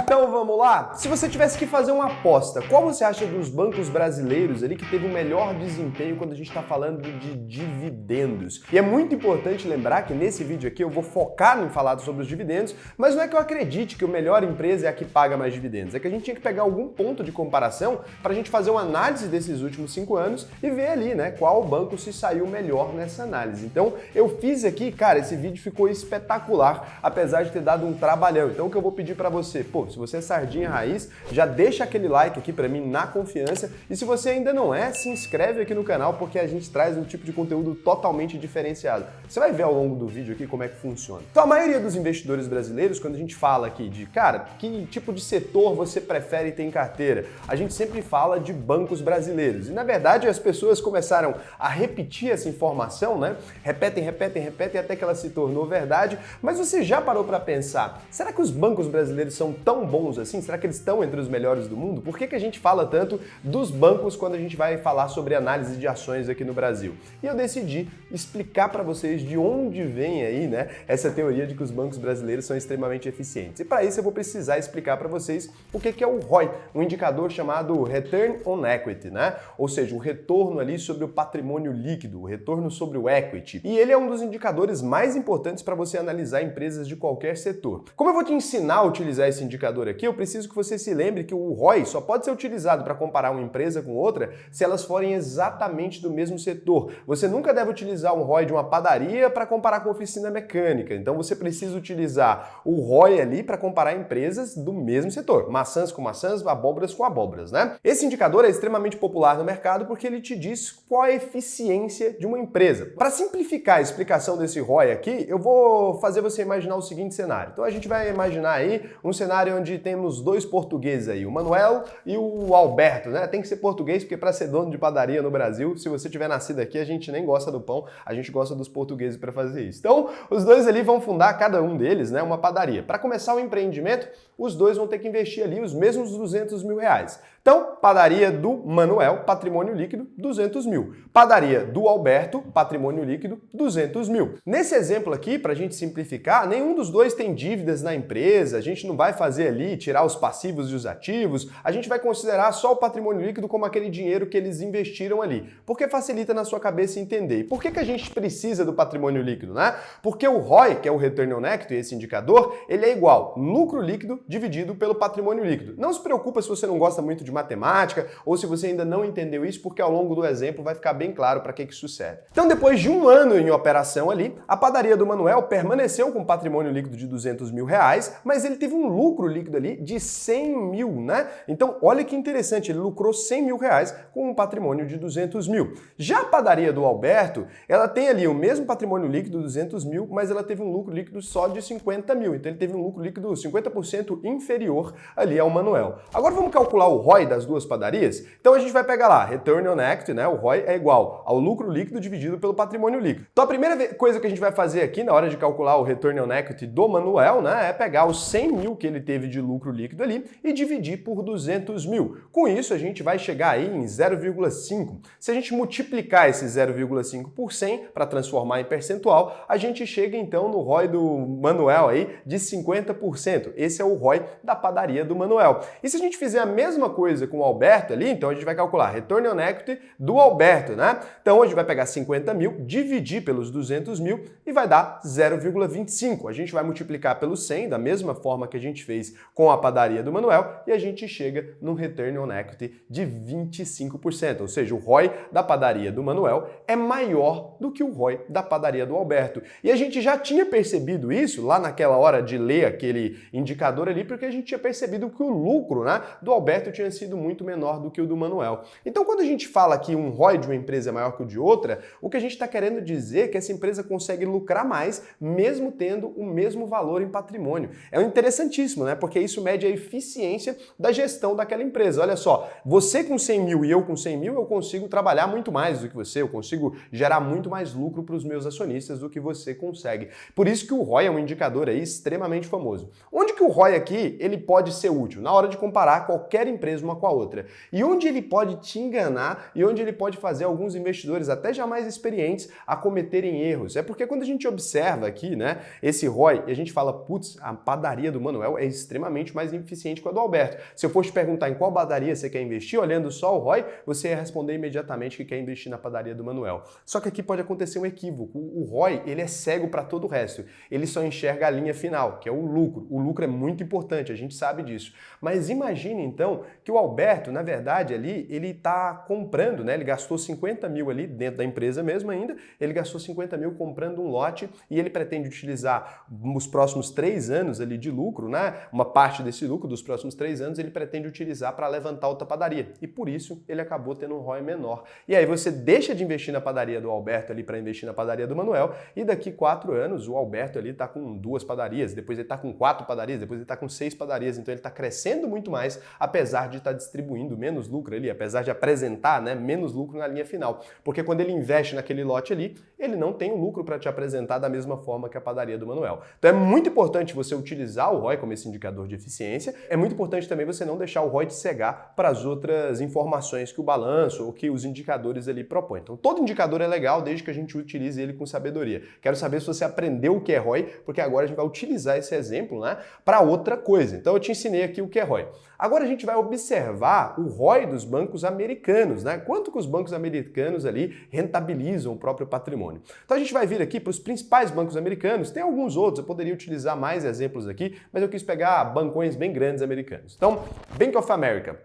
Então vamos lá? Se você tivesse que fazer uma aposta, qual você acha dos bancos brasileiros ali que teve o melhor desempenho quando a gente está falando de dividendos? E é muito importante lembrar que nesse vídeo aqui eu vou focar em falar sobre os dividendos, mas não é que eu acredite que a melhor empresa é a que paga mais dividendos, é que a gente tinha que pegar algum ponto de comparação para a gente fazer uma análise desses últimos 5 anos e ver ali, né, qual banco se saiu melhor nessa análise. Então eu fiz aqui, cara, esse vídeo ficou espetacular, apesar de ter dado um trabalhão. Então o que eu vou pedir para você, se você é sardinha raiz, já deixa aquele like aqui para mim na confiança, e se você ainda não é, se inscreve aqui no canal porque a gente traz um tipo de conteúdo totalmente diferenciado. Você vai ver ao longo do vídeo aqui como é que funciona. Então a maioria dos investidores brasileiros, quando a gente fala aqui de, cara, que tipo de setor você prefere ter em carteira, a gente sempre fala de bancos brasileiros. E na verdade as pessoas começaram a repetir essa informação, né? Repetem até que ela se tornou verdade, mas você já parou para pensar, será que os bancos brasileiros são tão bons assim? Será que eles estão entre os melhores do mundo? Por que a gente fala tanto dos bancos quando a gente vai falar sobre análise de ações aqui no Brasil? E eu decidi explicar para vocês de onde vem aí, né, essa teoria de que os bancos brasileiros são extremamente eficientes. E para isso eu vou precisar explicar para vocês o que é o ROI, um indicador chamado Return on Equity, né? Ou seja, o retorno ali sobre o patrimônio líquido, o retorno sobre o equity. E ele é um dos indicadores mais importantes para você analisar empresas de qualquer setor. Como eu vou te ensinar a utilizar esse indicador aqui, eu preciso que você se lembre que o ROI só pode ser utilizado para comparar uma empresa com outra se elas forem exatamente do mesmo setor. Você nunca deve utilizar um ROI de uma padaria para comparar com oficina mecânica. Então você precisa utilizar o ROI ali para comparar empresas do mesmo setor. Maçãs com maçãs, abóboras com abóboras, né? Esse indicador é extremamente popular no mercado porque ele te diz qual é a eficiência de uma empresa. Para simplificar a explicação desse ROI aqui, eu vou fazer você imaginar o seguinte cenário. Então a gente vai imaginar aí um cenário onde temos dois portugueses aí, o Manuel e o Alberto, né? Tem que ser português porque para ser dono de padaria no Brasil, se você tiver nascido aqui, a gente nem gosta do pão, a gente gosta dos portugueses para fazer isso. Então, os dois ali vão fundar, cada um deles, né, uma padaria. Para começar o empreendimento, os dois vão ter que investir ali os mesmos 200 mil reais. Então, padaria do Manuel, patrimônio líquido, 200 mil. Padaria do Alberto, patrimônio líquido, 200 mil. Nesse exemplo aqui, para a gente simplificar, nenhum dos dois tem dívidas na empresa, a gente não vai fazer ali, tirar os passivos e os ativos, a gente vai considerar só o patrimônio líquido como aquele dinheiro que eles investiram ali, porque facilita na sua cabeça entender. E por que a gente precisa do patrimônio líquido, né? Porque o ROI, que é o Return on Equity, esse indicador, ele é igual lucro líquido dividido pelo patrimônio líquido. Não se preocupa se você não gosta muito de matemática ou se você ainda não entendeu isso, porque ao longo do exemplo vai ficar bem claro para que isso serve. Então, depois de um ano em operação ali, a padaria do Manuel permaneceu com patrimônio líquido de 200 mil reais, mas ele teve um lucro líquido ali de 100 mil, né? Então, olha que interessante, ele lucrou 100 mil reais com um patrimônio de 200 mil. Já a padaria do Alberto, ela tem ali o mesmo patrimônio líquido, 200 mil, mas ela teve um lucro líquido só de 50 mil. Então, ele teve um lucro líquido 50% inferior ali ao Manuel. Agora, vamos calcular o ROI das duas padarias? Então, a gente vai pegar lá, Return on Equity, né? O ROI é igual ao lucro líquido dividido pelo patrimônio líquido. Então, a primeira coisa que a gente vai fazer aqui na hora de calcular o Return on Equity do Manuel, né, é pegar os 100 mil que ele teve de lucro líquido ali e dividir por 200 mil. Com isso, a gente vai chegar aí em 0,5. Se a gente multiplicar esse 0,5 por 100 para transformar em percentual, a gente chega então no ROI do Manuel aí de 50%. Esse é o ROI da padaria do Manuel. E se a gente fizer a mesma coisa com o Alberto ali, então a gente vai calcular Return on Equity do Alberto, né? Então a gente vai pegar 50 mil, dividir pelos 200 mil e vai dar 0,25. A gente vai multiplicar pelo 100, da mesma forma que a gente fez com a padaria do Manuel, e a gente chega no Return on Equity de 25%. Ou seja, o ROI da padaria do Manuel é maior do que o ROI da padaria do Alberto. E a gente já tinha percebido isso lá naquela hora de ler aquele indicador ali, porque a gente tinha percebido que o lucro, né, do Alberto tinha sido muito menor do que o do Manuel. Então, quando a gente fala que um ROI de uma empresa é maior que o de outra, o que a gente está querendo dizer é que essa empresa consegue lucrar mais, mesmo tendo o mesmo valor em patrimônio. É interessantíssimo, né? Porque isso mede a eficiência da gestão daquela empresa. Olha só, você com 100 mil e eu com 100 mil, eu consigo trabalhar muito mais do que você, eu consigo gerar muito mais lucro para os meus acionistas do que você consegue. Por isso que o ROI é um indicador aí extremamente famoso. Onde que o ROI aqui, ele pode ser útil? Na hora de comparar qualquer empresa uma com a outra. E onde ele pode te enganar e onde ele pode fazer alguns investidores até já mais experientes a cometerem erros. É porque quando a gente observa aqui, né, esse ROI e a gente fala, putz, a padaria do Manuel é extremamente extremamente mais eficiente que a do Alberto. Se eu for te perguntar em qual padaria você quer investir, olhando só o ROI, você ia responder imediatamente que quer investir na padaria do Manuel. Só que aqui pode acontecer um equívoco. O ROI, ele é cego para todo o resto. Ele só enxerga a linha final, que é o lucro. O lucro é muito importante, a gente sabe disso. Mas imagine então que o Alberto, na verdade, ali, ele está comprando, né? Ele gastou 50 mil ali dentro da empresa mesmo ainda, ele gastou 50 mil comprando um lote e ele pretende utilizar os próximos 3 anos ali de lucro, né? Uma parte desse lucro dos próximos 3 anos ele pretende utilizar para levantar outra padaria. E por isso ele acabou tendo um ROI menor. E aí você deixa de investir na padaria do Alberto ali para investir na padaria do Manuel e daqui 4 anos o Alberto ali está com 2 padarias, depois ele está com 4 padarias, depois ele está com 6 padarias, então ele está crescendo muito mais, apesar de estar distribuindo menos lucro ali, apesar de apresentar, né, menos lucro na linha final. Porque quando ele investe naquele lote ali, ele não tem o lucro para te apresentar da mesma forma que a padaria do Manuel. Então é muito importante você utilizar o ROI como esse indicador de eficiência, é muito importante também você não deixar o ROI te cegar para as outras informações que o balanço ou que os indicadores ali propõem. Então todo indicador é legal desde que a gente utilize ele com sabedoria. Quero saber se você aprendeu o que é ROI, porque agora a gente vai utilizar esse exemplo, né, para outra coisa. Então eu te ensinei aqui o que é ROI. Agora a gente vai observar o ROI dos bancos americanos, né? Quanto que os bancos americanos ali rentabilizam o próprio patrimônio. Então a gente vai vir aqui para os principais bancos americanos, tem alguns outros, eu poderia utilizar mais exemplos aqui, mas eu quis pegar bancões bem grandes americanos. Então, Bank of America.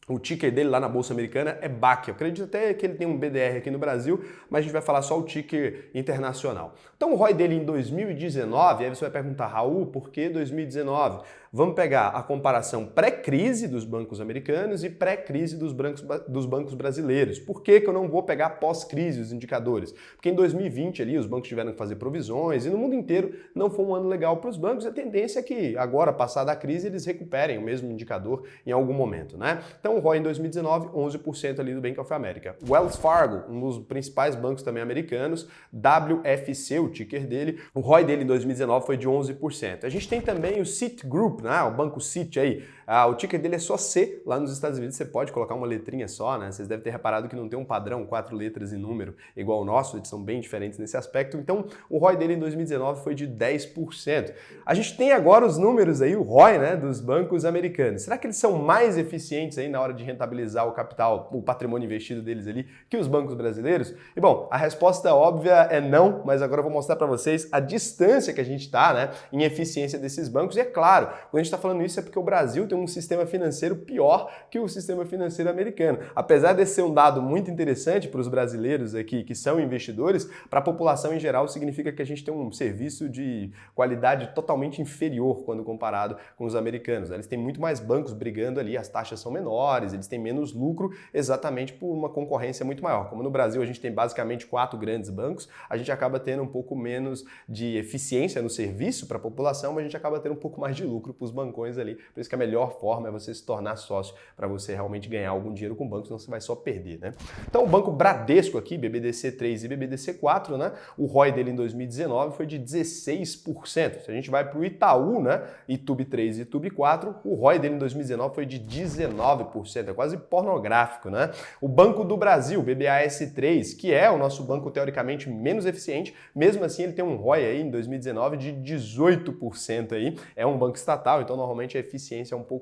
O ticker dele lá na Bolsa Americana é BAC. Eu acredito até que ele tem um BDR aqui no Brasil, mas a gente vai falar só o ticker internacional. Então o ROI dele em 2019, aí você vai perguntar, Raul, por que 2019? Vamos pegar a comparação pré-crise dos bancos americanos e pré-crise dos bancos brasileiros. Por que eu não vou pegar pós-crise os indicadores? Porque em 2020 ali os bancos tiveram que fazer provisões e no mundo inteiro não foi um ano legal para os bancos. A tendência é que agora, passada a crise, eles recuperem o mesmo indicador em algum momento, né? Então o ROI em 2019, 11% ali do Bank of America. Wells Fargo, um dos principais bancos também americanos, WFC, o ticker dele, o ROI dele em 2019 foi de 11%. A gente tem também o Citigroup, né? O banco Citi aí, o ticker dele é só C, lá nos Estados Unidos você pode colocar uma letrinha só, né? Vocês devem ter reparado que não tem um padrão, 4 letras e número, igual o nosso, eles são bem diferentes nesse aspecto. Então o ROI dele em 2019 foi de 10%. A gente tem agora os números aí, o ROI, né, dos bancos americanos. Será que eles são mais eficientes aí na hora de rentabilizar o capital, o patrimônio investido deles ali, que os bancos brasileiros? E bom, a resposta óbvia é não, mas agora eu vou mostrar para vocês a distância que a gente está, né, em eficiência desses bancos. E é claro, quando a gente está falando isso é porque o Brasil tem um sistema financeiro pior que o sistema financeiro americano. Apesar de ser um dado muito interessante para os brasileiros aqui que são investidores, para a população em geral significa que a gente tem um serviço de qualidade totalmente inferior quando comparado com os americanos. Eles têm muito mais bancos brigando ali, as taxas são menores, eles têm menos lucro exatamente por uma concorrência muito maior. Como no Brasil a gente tem basicamente 4 grandes bancos, a gente acaba tendo um pouco menos de eficiência no serviço para a população, mas a gente acaba tendo um pouco mais de lucro para os bancões ali. Por isso que a melhor forma é você se tornar sócio para você realmente ganhar algum dinheiro com o banco, senão você vai só perder, né? Então o Banco Bradesco aqui, BBDC3 e BBDC4, né? O ROI dele em 2019 foi de 16%. Se a gente vai para o Itaú, né? ITUB3 e ITUB4, o ROI dele em 2019 foi de 19%. É quase pornográfico, né? O Banco do Brasil, BBAS3, que é o nosso banco teoricamente menos eficiente, mesmo assim ele tem um ROI aí em 2019 de 18% aí. É um banco estatal, então normalmente a eficiência é um pouco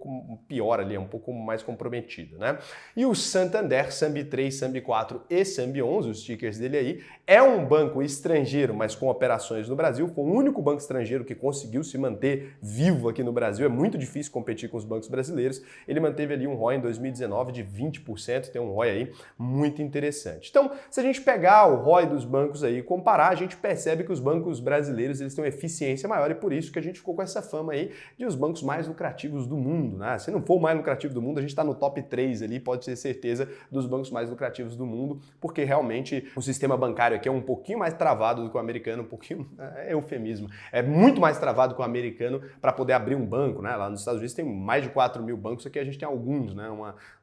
pior ali, é um pouco mais comprometida, né? E o Santander, SAMB3, SAMB4 e SAMB11, os tickers dele aí, é um banco estrangeiro, mas com operações no Brasil, foi o único banco estrangeiro que conseguiu se manter vivo aqui no Brasil, é muito difícil competir com os bancos brasileiros. Ele manteve ali um ROI em 2019 de 20%, tem um ROI aí muito interessante. Então, se a gente pegar o ROI dos bancos aí e comparar, a gente percebe que os bancos brasileiros eles têm uma eficiência maior e por isso que a gente ficou com essa fama aí de os bancos mais lucrativos do mundo, né? Se não for o mais lucrativo do mundo, a gente está no top 3 ali, pode ter certeza dos bancos mais lucrativos do mundo, porque realmente o sistema bancário aqui é um pouquinho mais travado do que o americano, um pouquinho, é eufemismo, é muito mais travado que o americano para poder abrir um banco, né? Lá nos Estados Unidos tem mais de 4 mil bancos, aqui a gente tem alguns, né?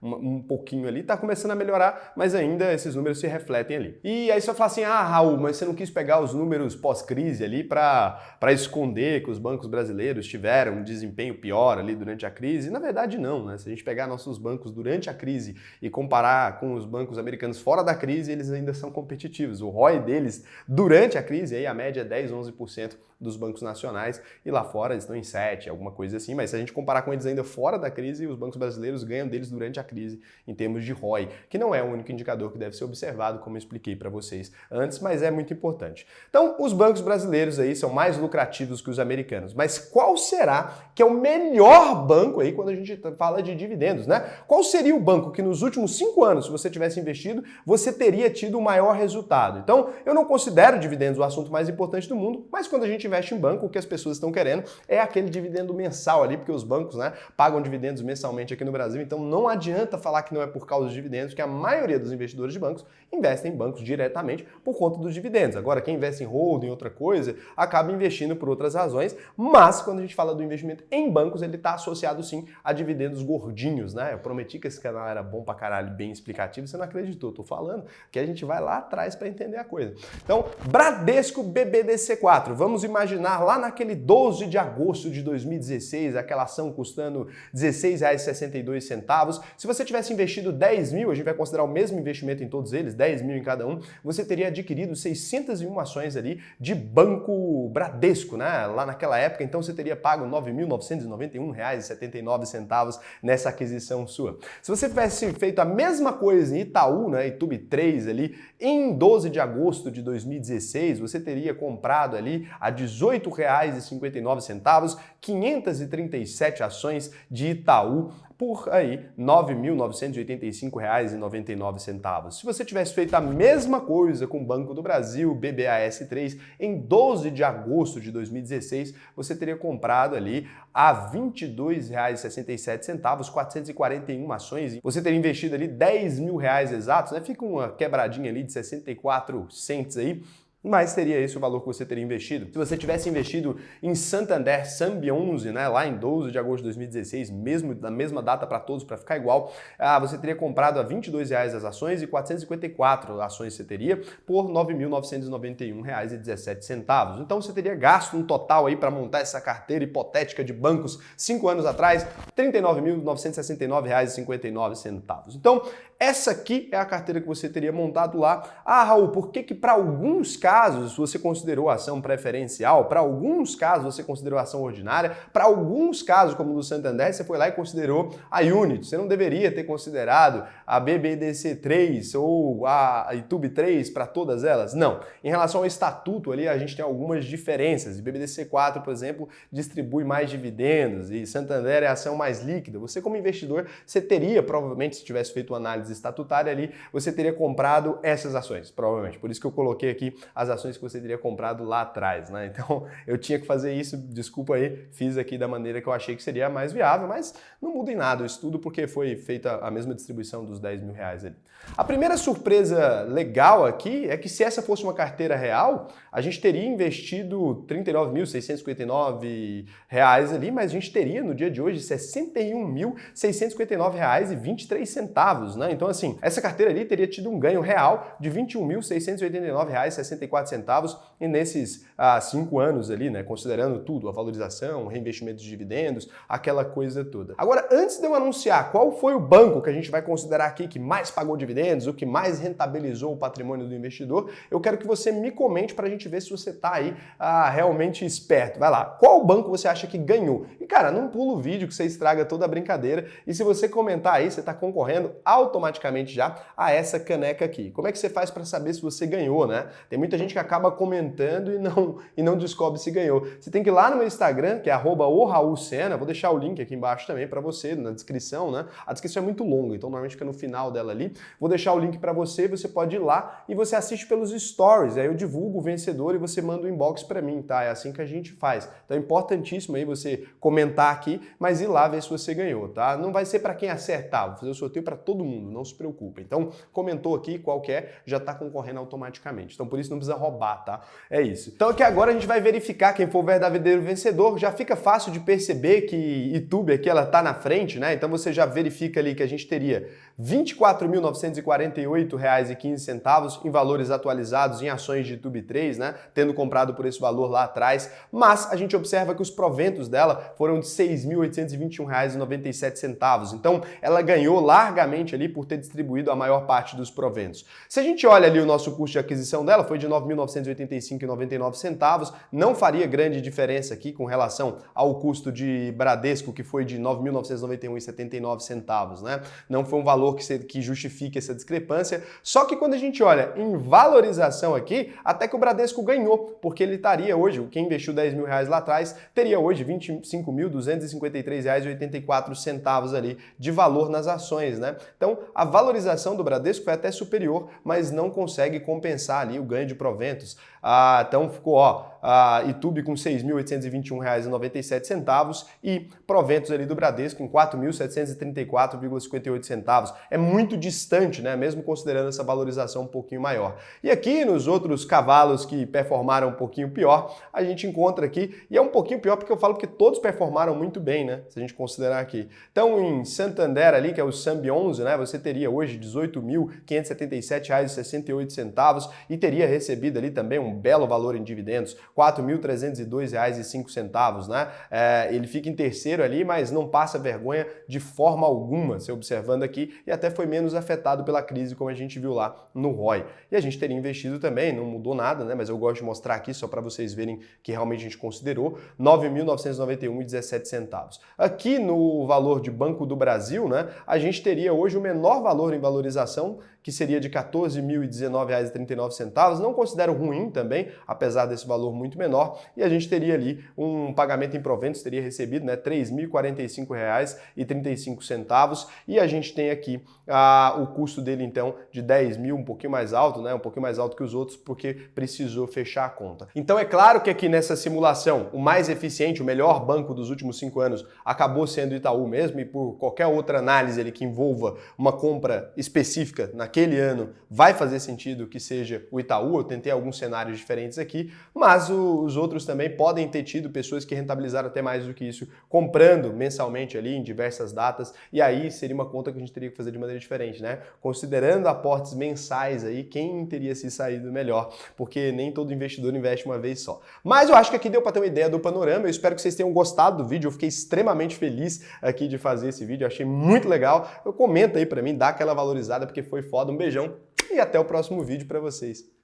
Um pouquinho ali, tá começando a melhorar, mas ainda esses números se refletem ali. E aí você vai falar assim, Raul, mas você não quis pegar os números pós-crise ali para esconder que os bancos brasileiros tiveram um desempenho pior ali durante a crise? Na verdade não, né? Se a gente pegar nossos bancos durante a crise e comparar com os bancos americanos fora da crise, eles ainda são competitivos. O ROI deles durante a crise, aí a média é 10, 11% dos bancos nacionais, e lá fora eles estão em 7, alguma coisa assim, mas se a gente comparar com eles ainda fora da crise, os bancos brasileiros ganham deles durante a crise em termos de ROI, que não é o único indicador que deve ser observado, como eu expliquei para vocês antes, mas é muito importante. Então, os bancos brasileiros aí são mais lucrativos que os americanos, mas qual será que é o melhor banco aí quando a gente fala de dividendos, né? Qual seria o banco que nos últimos 5 anos, se você tivesse investido, você teria tido o maior resultado? Então, eu não considero dividendos o assunto mais importante do mundo, mas quando a gente investe em banco, o que as pessoas estão querendo é aquele dividendo mensal ali, porque os bancos, né, pagam dividendos mensalmente aqui no Brasil, então não adianta falar que não é por causa dos dividendos, que a maioria dos investidores de bancos investem em bancos diretamente por conta dos dividendos. Agora, quem investe em holding, outra coisa, acaba investindo por outras razões, mas quando a gente fala do investimento em bancos, ele está associado sim a dividendos gordinhos, né? Eu prometi que esse canal era bom pra caralho, bem explicativo, você não acreditou, eu tô falando que a gente vai lá atrás para entender a coisa. Então, Bradesco BBDC4, vamos imaginar lá naquele 12 de agosto de 2016, aquela ação custando R$16,62, se você tivesse investido 10 mil, a gente vai considerar o mesmo investimento em todos eles, 10 mil em cada um, você teria adquirido 601 ações ali de Banco Bradesco, né? Lá naquela época, então você teria pago R$ 9.991,79 nessa aquisição sua. Se você tivesse feito a mesma coisa em Itaú, né, Itubi 3 ali, em 12 de agosto de 2016, você teria comprado ali a R$ 18,59, 537 ações de Itaú por aí R$ 9.985,99. Se você tivesse feito a mesma coisa com o Banco do Brasil, BBAS3, em 12 de agosto de 2016, você teria comprado ali a R$ 22,67, 441 ações. Você teria investido ali R$10 mil exatos, né? Fica uma quebradinha ali de 64 cents aí, mas seria esse o valor que você teria investido. Se você tivesse investido em Santander Sambi 11, né, lá em 12 de agosto de 2016, mesmo na mesma data para todos, para ficar igual, você teria comprado a R$ 22 as ações e 454 ações você teria por R$ 9.991,17. Então você teria gasto um total aí para montar essa carteira hipotética de bancos 5 anos atrás, R$ 39.969,59. Então, essa aqui é a carteira que você teria montado lá. Ah, Raul, por que para alguns casos você considerou a ação preferencial, para alguns casos você considerou a ação ordinária, para alguns casos, como o do Santander, você foi lá e considerou a Unity. Você não deveria ter considerado a BBDC3 ou a Itubi 3 para todas elas? Não. Em relação ao estatuto ali, a gente tem algumas diferenças. BBDC4, por exemplo, distribui mais dividendos e Santander é a ação mais líquida. Você, como investidor, você teria, provavelmente, se tivesse feito uma análise estatutária ali, você teria comprado essas ações, provavelmente. Por isso que eu coloquei aqui as ações que você teria comprado lá atrás, né? Então, eu tinha que fazer isso, desculpa aí, fiz aqui da maneira que eu achei que seria mais viável, mas não muda em nada o estudo porque foi feita a mesma distribuição dos R$10 mil ali. A primeira surpresa legal aqui é que se essa fosse uma carteira real, a gente teria investido R$ 39.659 ali, mas a gente teria no dia de hoje R$ 61.659,23, né? Então, assim, essa carteira ali teria tido um ganho real de R$ 21.689,64 e nesses 5 anos ali, né, considerando tudo, a valorização, reinvestimento de dividendos, aquela coisa toda. Agora, antes de eu anunciar qual foi o banco que a gente vai considerar aqui que mais pagou dividendos, o que mais rentabilizou o patrimônio do investidor, eu quero que você me comente para a gente ver se você está aí realmente esperto. Vai lá, qual banco você acha que ganhou? E cara, não pula o vídeo que você estraga toda a brincadeira e se você comentar aí, você está concorrendo automaticamente já a essa caneca aqui. Como é que você faz para saber se você ganhou, né? Tem muita gente que acaba comentando e não descobre se ganhou. Você tem que ir lá no meu Instagram, que é @oraulsena, vou deixar o link aqui embaixo também para você, na descrição, né? A descrição é muito longa, então normalmente fica no final dela ali. Vou deixar o link para você pode ir lá e você assiste pelos stories, aí eu divulgo o vencedor e você manda o inbox para mim, tá? É assim que a gente faz. Então é importantíssimo aí você comentar aqui, mas ir lá ver se você ganhou, tá? Não vai ser para quem acertar, vou fazer o sorteio para todo mundo, não se preocupe. Então, comentou aqui qual que é, já está concorrendo automaticamente. Então, por isso não precisa roubar, tá? É isso. Então, aqui agora a gente vai verificar quem for o verdadeiro vencedor. Já fica fácil de perceber que Itubi aqui, ela tá na frente, né? Então, você já verifica ali que a gente teria R$ 24.948,15 em valores atualizados em ações de Tube3, né? Tendo comprado por esse valor lá atrás, mas a gente observa que os proventos dela foram de R$ 6.821,97. Então, ela ganhou largamente ali por ter distribuído a maior parte dos proventos. Se a gente olha ali o nosso custo de aquisição dela, foi de R$ 9.985,99, não faria grande diferença aqui com relação ao custo de Bradesco, que foi de R$ 9.991,79, né? Não foi um valor que justifique essa discrepância, só que quando a gente olha em valorização aqui, até que o Bradesco ganhou, porque ele estaria hoje, quem investiu R$ 10.000 lá atrás, teria hoje R$ 25.253,84 ali de valor nas ações, né? Então, a valorização do Bradesco foi até superior, mas não consegue compensar ali o ganho de proventos. Então ficou, Itubi com R$ 6.821,97 e proventos ali do Bradesco em R$ 4.734,58. É muito distante, né? Mesmo considerando essa valorização um pouquinho maior. E aqui nos outros cavalos que performaram um pouquinho pior, a gente encontra aqui, e é um pouquinho pior porque eu falo que todos performaram muito bem, né? Se a gente considerar aqui. Então em Santander ali, que é o Sambi 11, né? Você teria hoje R$ 18.577,68 e teria recebido ali também um belo valor em dividendos, R$ 4.302,05, né? Ele fica em terceiro ali, mas não passa vergonha de forma alguma, se observando aqui, e até foi menos afetado pela crise, como a gente viu lá no ROI. E a gente teria investido também, não mudou nada, né? Mas eu gosto de mostrar aqui só para vocês verem que realmente a gente considerou, R$ 9.991,17. Aqui no valor de Banco do Brasil, né? A gente teria hoje o menor valor em valorização, que seria de R$ 14.019,39, não considero ruim também, apesar desse valor muito menor, e a gente teria ali um pagamento em proventos, teria recebido, né, R$ 3.045,35, e a gente tem aqui o custo dele, então, de 10 mil, um pouquinho mais alto, né, um pouquinho mais alto que os outros, porque precisou fechar a conta. Então é claro que aqui nessa simulação, o mais eficiente, o melhor banco dos últimos 5 anos, acabou sendo o Itaú mesmo, e por qualquer outra análise ali que envolva uma compra específica naquele ano, vai fazer sentido que seja o Itaú. Eu tentei alguns cenários diferentes aqui, mas os outros também podem ter tido pessoas que rentabilizaram até mais do que isso, comprando mensalmente ali em diversas datas, e aí seria uma conta que a gente teria que fazer de maneira diferente, né? Considerando aportes mensais aí, quem teria se saído melhor, porque nem todo investidor investe uma vez só. Mas eu acho que aqui deu para ter uma ideia do panorama, eu espero que vocês tenham gostado do vídeo, eu fiquei extremamente feliz aqui de fazer esse vídeo, eu achei muito legal. Comenta aí para mim, dá aquela valorizada porque foi foda, um beijão e até o próximo vídeo para vocês.